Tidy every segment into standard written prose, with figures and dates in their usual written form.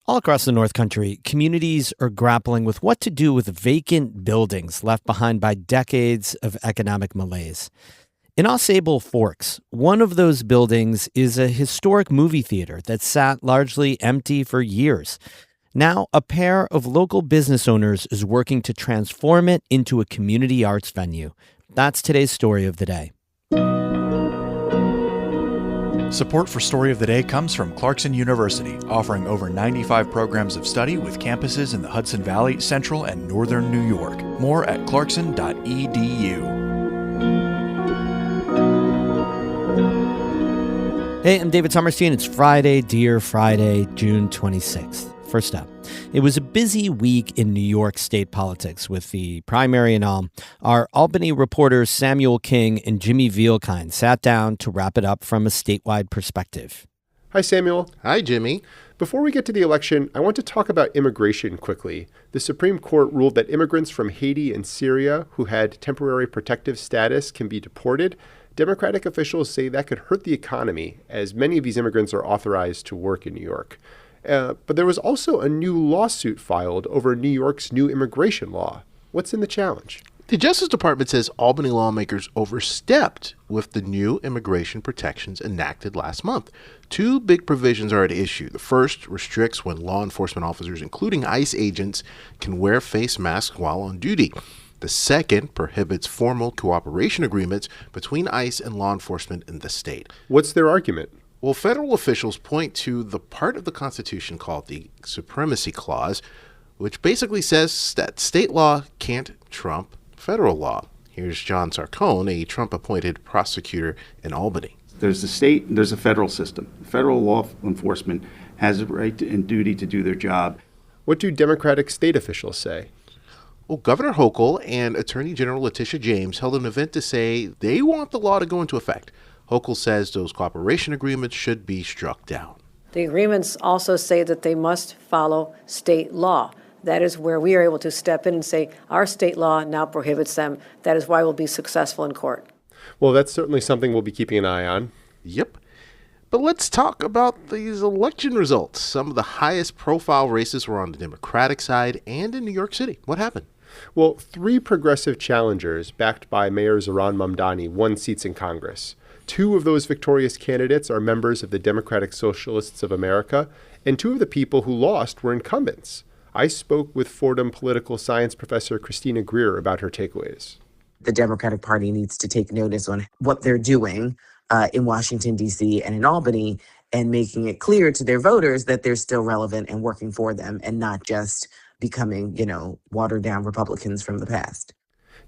All across the North Country, communities are grappling with what to do with vacant buildings left behind by decades of economic malaise. In Au Sable Forks, one of those buildings is a historic movie theater that sat largely empty for years. Now, a pair of local business owners is working to transform it into a community arts venue. That's today's story of the day. Support for Story of the Day comes from Clarkson University, offering over 95 programs of study with campuses in the Hudson Valley, Central, and Northern New York. More at clarkson.edu. Hey, I'm David Sommerstein. It's Friday, Dear Friday, June 26th. First up, it was a busy week in New York state politics with the primary and all. Our Albany reporters Samuel King and Jimmy Vielkind sat down to wrap it up from a statewide perspective. Hi, Samuel. Hi, Jimmy. Before we get to the election, I want to talk about immigration quickly. The Supreme Court ruled that immigrants from Haiti and Syria who had temporary protective status can be deported. Democratic officials say that could hurt the economy, as many of these immigrants are authorized to work in New York. But there was also a new lawsuit filed over New York's new immigration law. What's in the challenge? The Justice Department says Albany lawmakers overstepped with the new immigration protections enacted last month. Two big provisions are at issue. The first restricts when law enforcement officers, including ICE agents, can wear face masks while on duty. The second prohibits formal cooperation agreements between ICE and law enforcement in the state. What's their argument? Well, federal officials point to the part of the Constitution called the Supremacy Clause, which basically says that state law can't trump federal law. Here's John Sarcone, a Trump-appointed prosecutor in Albany. There's the state and there's a federal system. Federal law enforcement has a right and duty to do their job. What do Democratic state officials say? Well, Governor Hochul and Attorney General Letitia James held an event to say they want the law to go into effect. Hochul says those cooperation agreements should be struck down. The agreements also say that they must follow state law. That is where we are able to step in and say our state law now prohibits them. That is why we'll be successful in court. Well, that's certainly something we'll be keeping an eye on. Yep. But let's talk about these election results. Some of the highest profile races were on the Democratic side and in New York City. What happened? Well, three progressive challengers backed by Mayor Zohran Mamdani won seats in Congress. Two of those victorious candidates are members of the Democratic Socialists of America, and two of the people who lost were incumbents. I spoke with Fordham political science professor Christina Greer about her takeaways. The Democratic Party needs to take notice on what they're doing in Washington, D.C. and in Albany, and making it clear to their voters that they're still relevant and working for them and not just becoming, watered down Republicans from the past.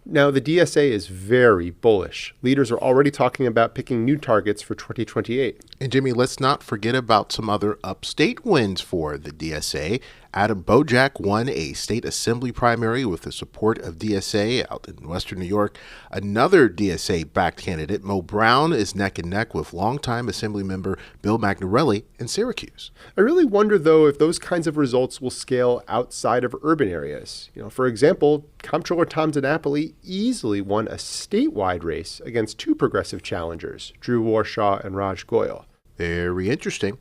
Now, the DSA is very bullish. Leaders are already talking about picking new targets for 2028. And Jimmy, let's not forget about some other upstate wins for the DSA. Adam Bojack won a state assembly primary with the support of DSA out in Western New York. Another DSA-backed candidate, Mo Brown, is neck and neck with longtime assembly member Bill Magnarelli in Syracuse. I really wonder, though, if those kinds of results will scale outside of urban areas. For example, Comptroller Tom DiNapoli easily won a statewide race against two progressive challengers, Drew Warshaw and Raj Goyal. Very interesting.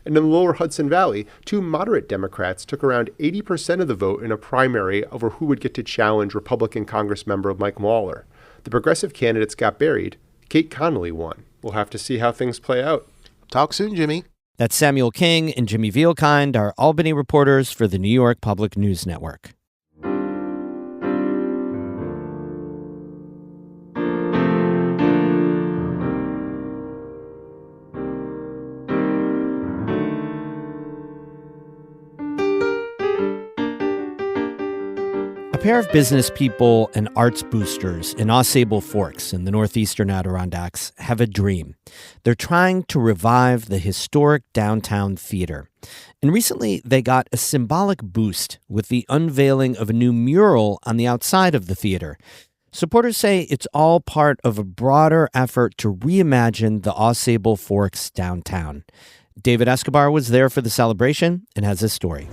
And in the lower Hudson Valley, two moderate Democrats took around 80% of the vote in a primary over who would get to challenge Republican Congressmember Mike Mauler. The progressive candidates got buried. Kate Connolly won. We'll have to see how things play out. Talk soon, Jimmy. That's Samuel King and Jimmy Vielkind, our Albany reporters for the New York Public News Network. A pair of business people and arts boosters in Au Sable Forks in the northeastern Adirondacks have a dream. They're trying to revive the historic downtown theater. And recently, they got a symbolic boost with the unveiling of a new mural on the outside of the theater. Supporters say it's all part of a broader effort to reimagine the Au Sable Forks downtown. David Escobar was there for the celebration and has this story.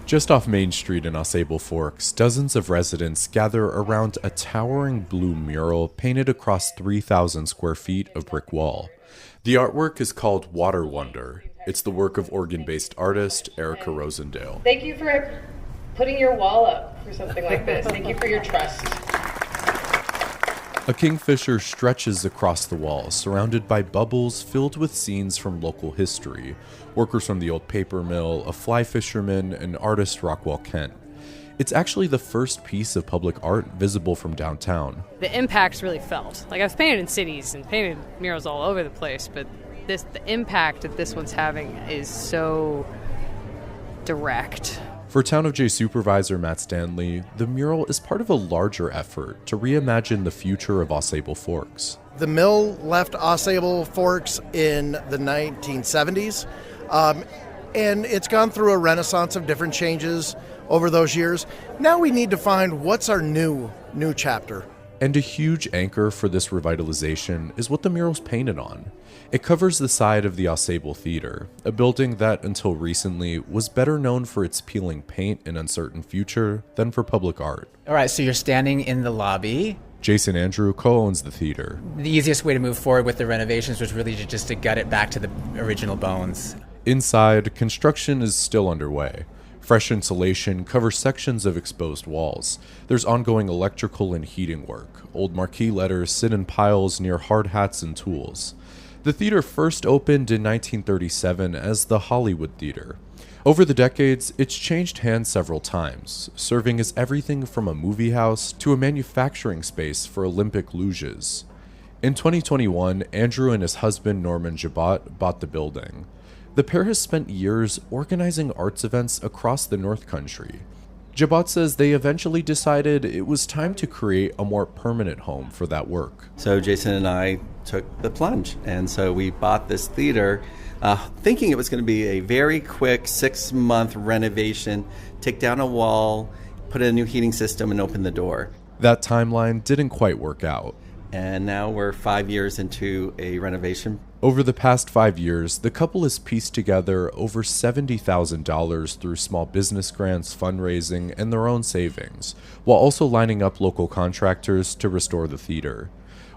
Just off Main Street in Au Sable Forks, dozens of residents gather around a towering blue mural painted across 3,000 square feet of brick wall. The artwork is called Water Wonder, It's the work of Oregon-based artist Erica Rosendale. Thank you for putting your wall up for something like this. Thank you for your trust. A kingfisher stretches across the wall, surrounded by bubbles filled with scenes from local history. Workers from the old paper mill, a fly fisherman, and artist Rockwell Kent. It's actually the first piece of public art visible from downtown. The impact's really felt. Like, I've painted in cities and painted murals all over the place, but the impact that this one's having is so direct. For Town of J Supervisor Matt Stanley, the mural is part of a larger effort to reimagine the future of Au Sable Forks. The mill left Au Sable Forks in the 1970s, and it's gone through a renaissance of different changes over those years. Now we need to find what's our new chapter. And a huge anchor for this revitalization is what the mural's painted on. It covers the side of the Au Sable Theater, a building that, until recently, was better known for its peeling paint and uncertain future than for public art. All right, so you're standing in the lobby. Jason Andrew co-owns the theater. The easiest way to move forward with the renovations was really just to gut it back to the original bones. Inside, construction is still underway. Fresh insulation covers sections of exposed walls. There's ongoing electrical and heating work. Old marquee letters sit in piles near hard hats and tools. The theater first opened in 1937 as the Hollywood Theater. Over the decades, it's changed hands several times, serving as everything from a movie house to a manufacturing space for Olympic luges. In 2021, Andrew and his husband Norman Jabot bought the building. The pair has spent years organizing arts events across the North Country. Jabot says they eventually decided it was time to create a more permanent home for that work. So Jason and I took the plunge, and so we bought this theater thinking it was going to be a very quick 6-month renovation, take down a wall, put in a new heating system, and open the door. That timeline didn't quite work out. And now we're 5 years into a renovation. Over the past 5 years, the couple has pieced together over $70,000 through small business grants, fundraising, and their own savings, while also lining up local contractors to restore the theater.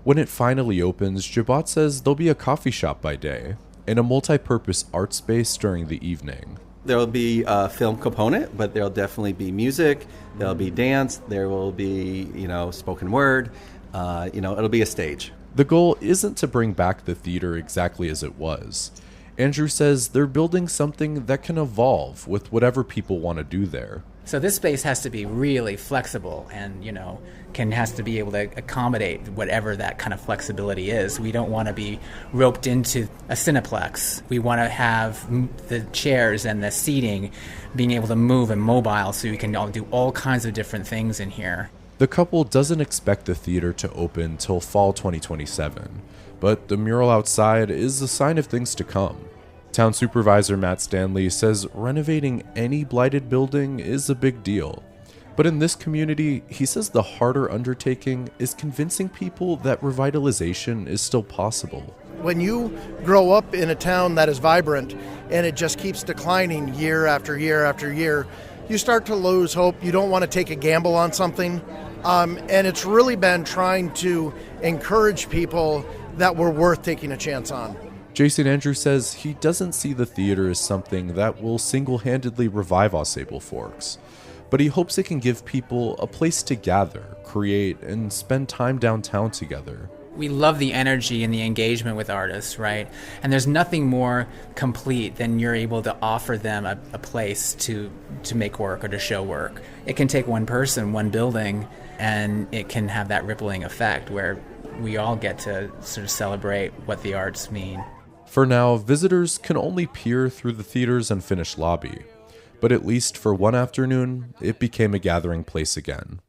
When it finally opens, Jabot says there'll be a coffee shop by day and a multi-purpose art space during the evening. There'll be a film component, but there'll definitely be music, there'll be dance, there will be, spoken word. It'll be a stage. The goal isn't to bring back the theater exactly as it was. Andrew says they're building something that can evolve with whatever people want to do there. So this space has to be really flexible and, has to be able to accommodate whatever that kind of flexibility is. We don't want to be roped into a Cineplex. We want to have the chairs and the seating being able to move and mobile so we can all do all kinds of different things in here. The couple doesn't expect the theater to open till fall 2027, but the mural outside is a sign of things to come. Town Supervisor Matt Stanley says renovating any blighted building is a big deal. But in this community, he says the harder undertaking is convincing people that revitalization is still possible. When you grow up in a town that is vibrant and it just keeps declining year after year after year, you start to lose hope. You don't want to take a gamble on something. And it's really been trying to encourage people that we're worth taking a chance on. Jason Andrew says he doesn't see the theater as something that will single-handedly revive Au Sable Forks, but he hopes it can give people a place to gather, create, and spend time downtown together. We love the energy and the engagement with artists, right? And there's nothing more complete than you're able to offer them a place to make work or to show work. It can take one person, one building, and it can have that rippling effect where we all get to sort of celebrate what the arts mean. For now, visitors can only peer through the theater's unfinished lobby, but at least for one afternoon, it became a gathering place again.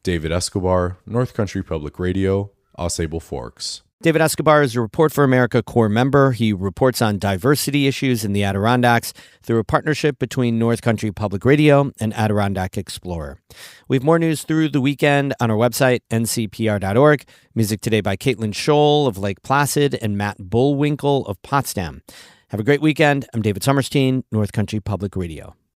David Escobar, North Country Public Radio, Au Sable Forks. David Escobar is a Report for America Corps member. He reports on diversity issues in the Adirondacks through a partnership between North Country Public Radio and Adirondack Explorer. We have more news through the weekend on our website, ncpr.org. Music today by Caitlin Scholl of Lake Placid and Matt Bullwinkle of Potsdam. Have a great weekend. I'm David Sommerstein, North Country Public Radio.